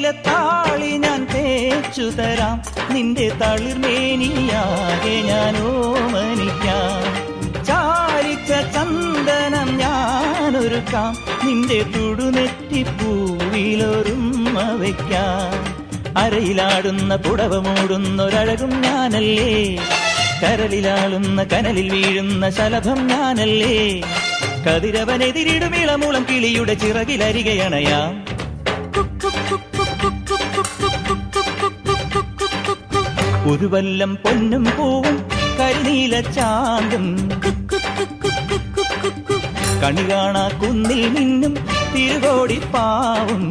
നീലത്താളി ഞാൻ തേച്ചു തരാം, നിന്റെ തളിർമേനിയാകെ ഞാൻ ഓമനിക്കാം. ചാലിച്ച ചന്ദനം ഞാനൊരുക്കാം, നിന്റെ തുടുനെറ്റിപ്പൂവിലൊരുമ്മ വയ്ക്കാം. അരയിലാടുന്ന പുടവ മൂടുന്നൊരഴകും ഞാനല്ലേ, കരളിലാളുന്ന കനലിൽ വീഴുന്ന ശലഭം ഞാനല്ലേ. കതിരവനെതിരിടും ഇളമുളം കിളിയുടെ ചിറകിലരികയണയാം. ഒരു വല്ലം പൊന്നും പൂവും കരിനീല ചാന്തും, കണി കാണാ കുന്നിൽ നിന്നും തിരുകോടിപ്പാവും.